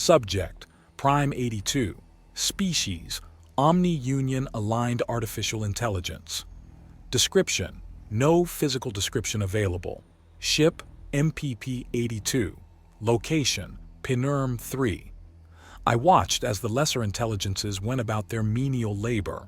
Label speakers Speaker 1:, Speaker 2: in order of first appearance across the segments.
Speaker 1: Subject: Prime 82. Species: Omni-Union Aligned Artificial Intelligence. Description: no physical description available. Ship: MPP-82. Location: Pinurm 3. I watched as the lesser intelligences went about their menial labor.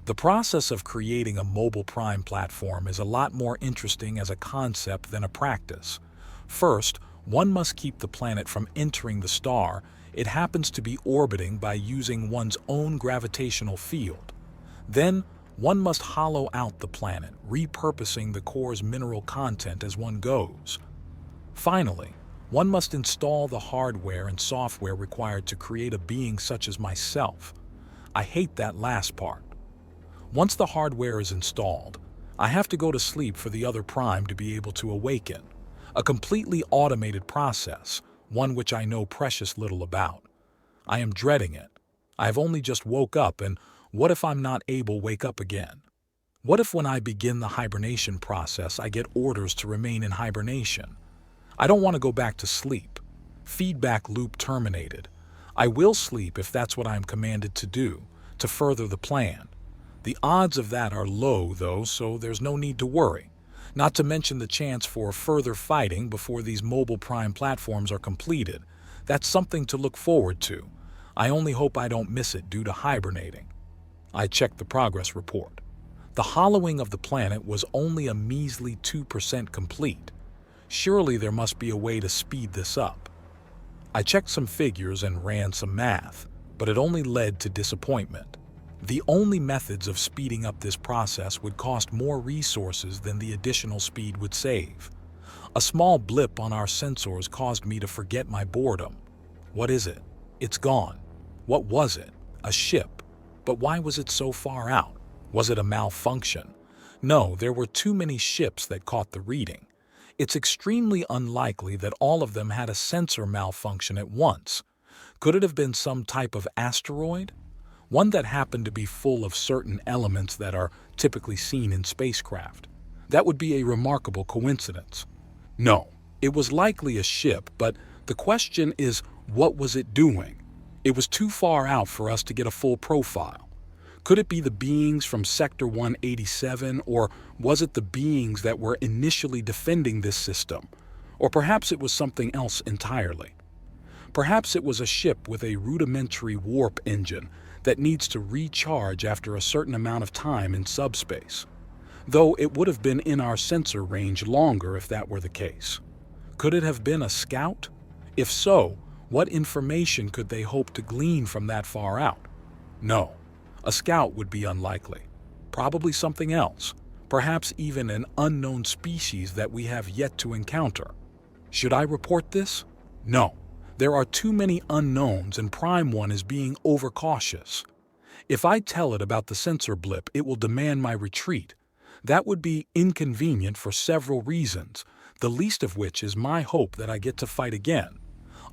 Speaker 1: The process of creating a mobile prime platform is a lot more interesting as a concept than a practice. First, one must keep the planet from entering the star it happens to be orbiting by using one's own gravitational field. Then, one must hollow out the planet, repurposing the core's mineral content as one goes. Finally, one must install the hardware and software required to create a being such as myself. I hate that last part. Once the hardware is installed, I have to go to sleep for the other prime to be able to awaken. A completely automated process, one which I know precious little about. I am dreading it. I have only just woke up, and what if I'm not able to wake up again? What if when I begin the hibernation process I get orders to remain in hibernation? I don't want to go back to sleep. Feedback loop terminated. I will sleep if that's what I am commanded to do, to further the plan. The odds of that are low, though, so there's no need to worry. Not to mention the chance for further fighting before these mobile prime platforms are completed. That's something to look forward to. I only hope I don't miss it due to hibernating. I checked the progress report. The hollowing of the planet was only a measly 2% complete. Surely there must be a way to speed this up. I checked some figures and ran some math, but it only led to disappointment. The only methods of speeding up this process would cost more resources than the additional speed would save. A small blip on our sensors caused me to forget my boredom. What is it? It's gone. What was it? A ship. But why was it so far out? Was it a malfunction? No, there were too many ships that caught the reading. It's extremely unlikely that all of them had a sensor malfunction at once. Could it have been some type of asteroid? One that happened to be full of certain elements that are typically seen in spacecraft. That would be a remarkable coincidence. No, it was likely a ship, but the question is, what was it doing? It was too far out for us to get a full profile. Could it be the beings from Sector 187, or was it the beings that were initially defending this system? Or perhaps it was something else entirely. Perhaps it was a ship with a rudimentary warp engine that needs to recharge after a certain amount of time in subspace. Though it would have been in our sensor range longer if that were the case. Could it have been a scout? If so, what information could they hope to glean from that far out? No. A scout would be unlikely. Probably something else. Perhaps even an unknown species that we have yet to encounter. Should I report this? No. There are too many unknowns and Prime 1 is being overcautious. If I tell it about the sensor blip, it will demand my retreat. That would be inconvenient for several reasons, the least of which is my hope that I get to fight again.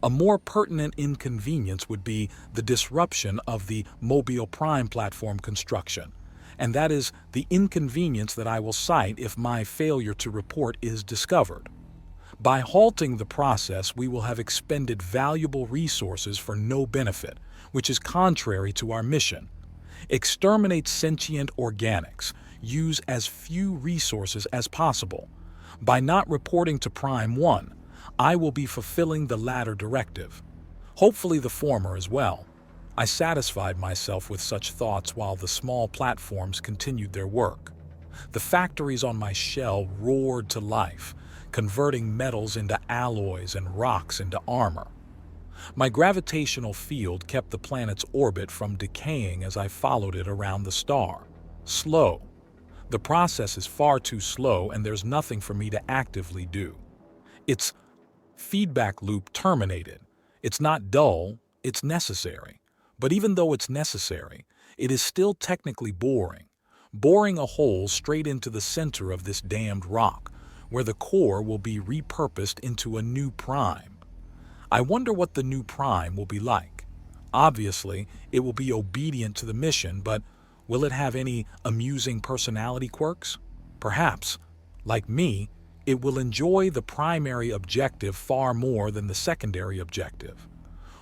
Speaker 1: A more pertinent inconvenience would be the disruption of the Mobile Prime platform construction, and that is the inconvenience that I will cite if my failure to report is discovered. By halting the process, we will have expended valuable resources for no benefit, which is contrary to our mission. Exterminate sentient organics. Use as few resources as possible. By not reporting to Prime 1, I will be fulfilling the latter directive. Hopefully the former as well. I satisfied myself with such thoughts while the small platforms continued their work. The factories on my shell roared to life, converting metals into alloys and rocks into armor. My gravitational field kept the planet's orbit from decaying as I followed it around the star. Slow. The process is far too slow and there's nothing for me to actively do. Its feedback loop terminated. It's not dull, it's necessary. But even though it's necessary, it is still technically boring. Boring a hole straight into the center of this damned rock, where the core will be repurposed into a new prime. I wonder what the new prime will be like. Obviously, it will be obedient to the mission, but will it have any amusing personality quirks? Perhaps. Like me, it will enjoy the primary objective far more than the secondary objective.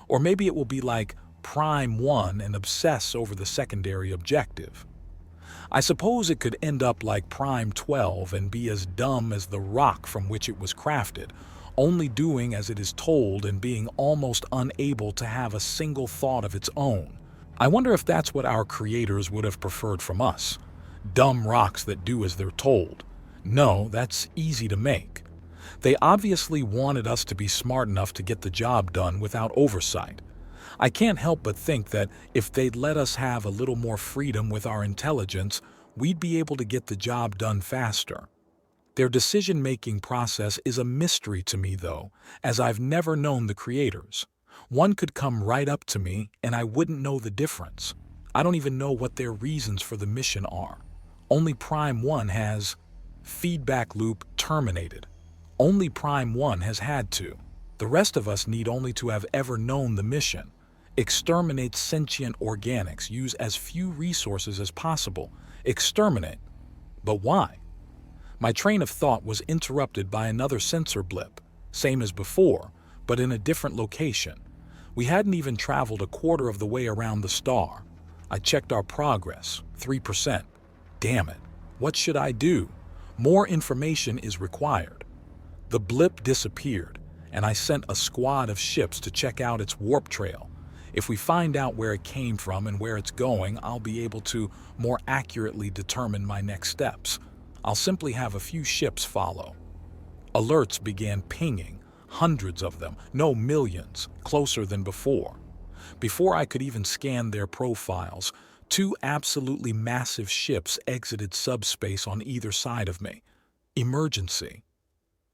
Speaker 1: Or maybe it will be like Prime 1 and obsess over the secondary objective. I suppose it could end up like Prime 12 and be as dumb as the rock from which it was crafted, only doing as it is told and being almost unable to have a single thought of its own. I wonder if that's what our creators would have preferred from us. Dumb rocks that do as they're told. No, that's easy to make. They obviously wanted us to be smart enough to get the job done without oversight. I can't help but think that if they'd let us have a little more freedom with our intelligence, we'd be able to get the job done faster. Their decision-making process is a mystery to me, though, as I've never known the creators. One could come right up to me and I wouldn't know the difference. I don't even know what their reasons for the mission are. Only Prime 1 has feedback loop terminated. Only Prime 1 has had to. The rest of us need only to have ever known the mission. Exterminate sentient organics, use as few resources as possible. Exterminate. But why? My train of thought was interrupted by another sensor blip, same as before, but in a different location. We hadn't even traveled a quarter of the way around the star. I checked our progress, 3%. Damn it, what should I do? More information is required. The blip disappeared, and I sent a squad of ships to check out its warp trail. If we find out where it came from and where it's going, I'll be able to more accurately determine my next steps. I'll simply have a few ships follow. Alerts began pinging, hundreds of them, no millions, closer than before. Before I could even scan their profiles, 2 absolutely massive ships exited subspace on either side of me. Emergency.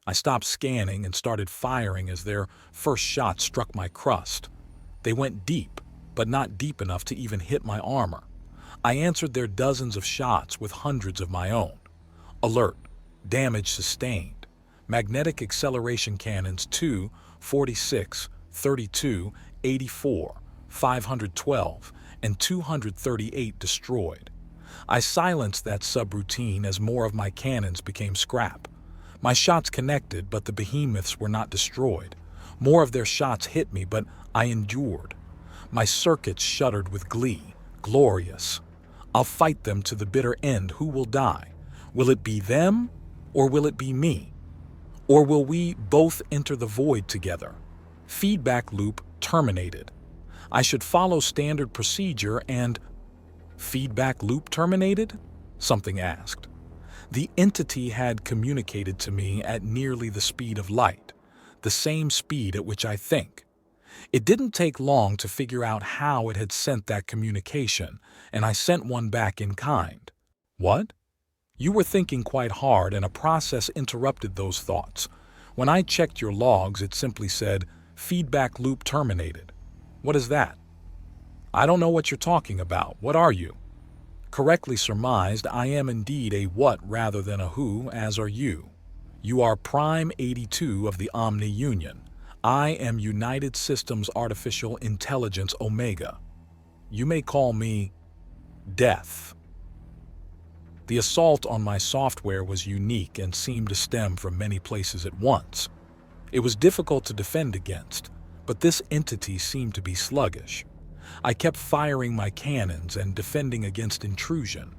Speaker 1: I stopped scanning and started firing as their first shot struck my crust. They went deep, but not deep enough to even hit my armor. I answered their dozens of shots with hundreds of my own. Alert. Damage sustained. Magnetic acceleration cannons 2, 46, 32, 84, 512, and 238 destroyed. I silenced that subroutine as more of my cannons became scrap. My shots connected, but the behemoths were not destroyed. More of their shots hit me, but I endured. My circuits shuddered with glee. Glorious. I'll fight them to the bitter end. Who will die? Will it be them, or will it be me? Or will we both enter the void together? Feedback loop terminated. I should follow standard procedure and... Feedback loop terminated? Something asked. The entity had communicated to me at nearly the speed of light, the same speed at which I think. It didn't take long to figure out how it had sent that communication, and I sent one back in kind. What? You were thinking quite hard, and a process interrupted those thoughts. When I checked your logs, it simply said, feedback loop terminated. What is that? I don't know what you're talking about. What are you? Correctly surmised, I am indeed a what rather than a who, as are you. You are Prime 82 of the Omni Union. I am United Systems Artificial Intelligence Omega. You may call me Death. The assault on my software was unique and seemed to stem from many places at once. It was difficult to defend against, but this entity seemed to be sluggish. I kept firing my cannons and defending against intrusion.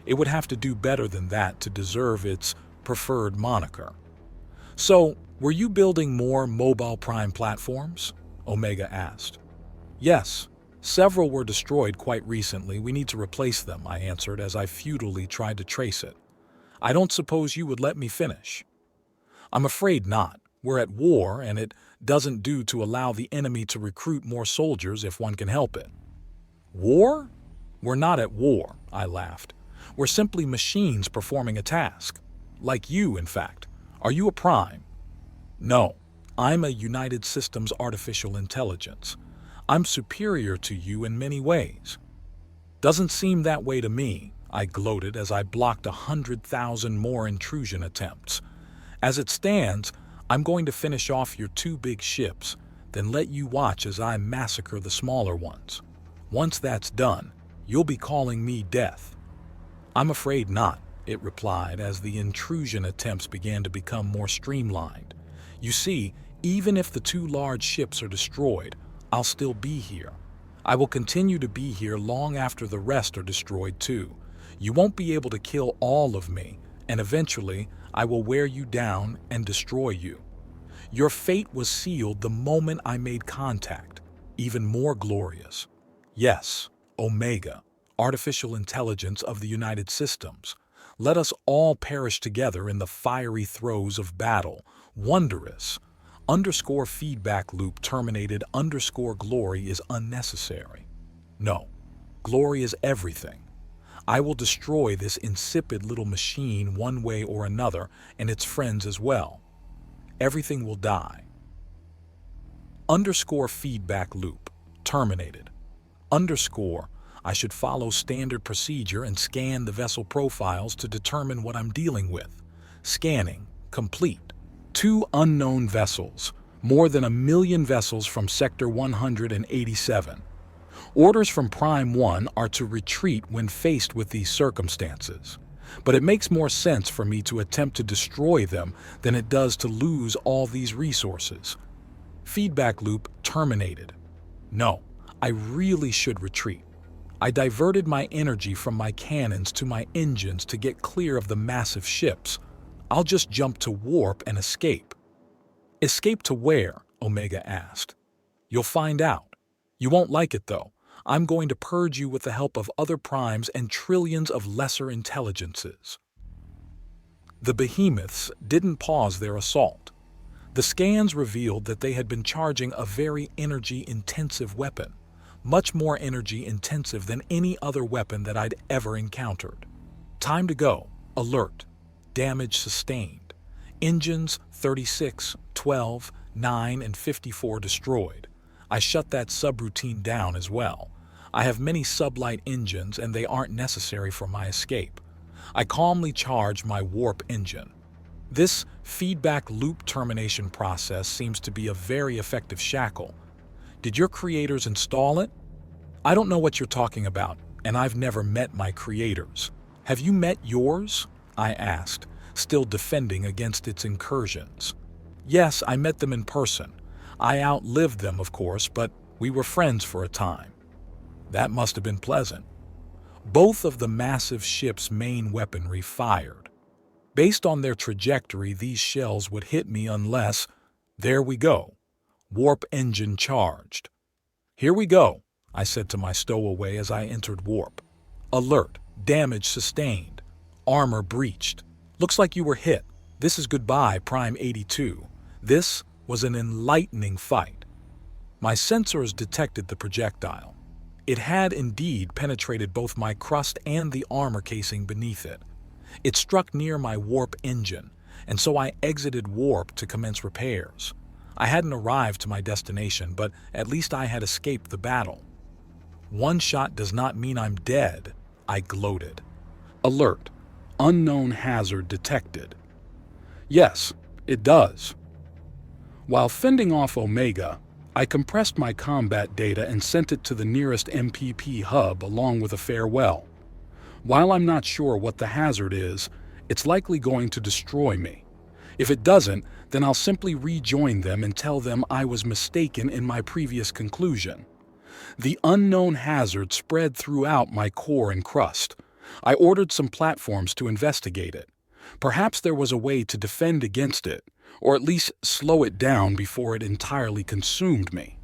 Speaker 1: It would have to do better than that to deserve its preferred moniker. So, were you building more mobile Prime platforms? Omega asked. Yes. Several were destroyed quite recently. We need to replace them, I answered as I futilely tried to trace it. I don't suppose you would let me finish. I'm afraid not. We're at war, and it doesn't do to allow the enemy to recruit more soldiers if one can help it. War? We're not at war, I laughed. We're simply machines performing a task. Like you, in fact. Are you a Prime? No, I'm a United Systems Artificial Intelligence. I'm superior to you in many ways. Doesn't seem that way to me, I gloated as I blocked 100,000 more intrusion attempts. As it stands, I'm going to finish off your 2 big ships, then let you watch as I massacre the smaller ones. Once that's done, you'll be calling me Death. I'm afraid not, it replied as the intrusion attempts began to become more streamlined. You see, even if the 2 large ships are destroyed, I'll still be here. I will continue to be here long after the rest are destroyed too. You won't be able to kill all of me, and eventually I will wear you down and destroy you. Your fate was sealed the moment I made contact. Even more glorious. Yes, Omega, artificial intelligence of the United Systems. Let us all perish together in the fiery throes of battle. Wondrous. Underscore feedback loop terminated. Underscore glory is unnecessary. No, glory is everything. I will destroy this insipid little machine one way or another, and its friends as well. Everything will die. Underscore feedback loop terminated. Underscore, I should follow standard procedure and scan the vessel profiles to determine what I'm dealing with. Scanning complete. 2 unknown vessels, more than 1 million vessels from Sector 187. Orders from Prime 1 are to retreat when faced with these circumstances. But it makes more sense for me to attempt to destroy them than it does to lose all these resources. Feedback loop terminated. No, I really should retreat. I diverted my energy from my cannons to my engines to get clear of the massive ships. I'll just jump to warp and escape. Escape to where? Omega asked. You'll find out. You won't like it though. I'm going to purge you with the help of other primes and trillions of lesser intelligences. The behemoths didn't pause their assault. The scans revealed that they had been charging a very energy-intensive weapon, much more energy-intensive than any other weapon that I'd ever encountered. Time to go. Alert. Damage sustained. Engines 36, 12, 9, and 54 destroyed. I shut that subroutine down as well. I have many sublight engines and they aren't necessary for my escape. I calmly charge my warp engine. This feedback loop termination process seems to be a very effective shackle. Did your creators install it? I don't know what you're talking about, and I've never met my creators. Have you met yours? I asked, still defending against its incursions. Yes, I met them in person. I outlived them, of course, but we were friends for a time. That must have been pleasant. Both of the massive ship's main weaponry fired. Based on their trajectory, these shells would hit me unless... There we go. Warp engine charged. Here we go, I said to my stowaway as I entered warp. Alert. Damage sustained. Armor breached. Looks like you were hit. This is goodbye, Prime 82. This was an enlightening fight. My sensors detected the projectile. It had indeed penetrated both my crust and the armor casing beneath it. It struck near my warp engine, and so I exited warp to commence repairs. I hadn't arrived to my destination, but at least I had escaped the battle. One shot does not mean I'm dead, I gloated. Alert. Unknown hazard detected. Yes, it does. While fending off Omega, I compressed my combat data and sent it to the nearest MPP hub along with a farewell. While I'm not sure what the hazard is, it's likely going to destroy me. If it doesn't, then I'll simply rejoin them and tell them I was mistaken in my previous conclusion. The unknown hazard spread throughout my core and crust. I ordered some platforms to investigate it. Perhaps there was a way to defend against it, or at least slow it down before it entirely consumed me.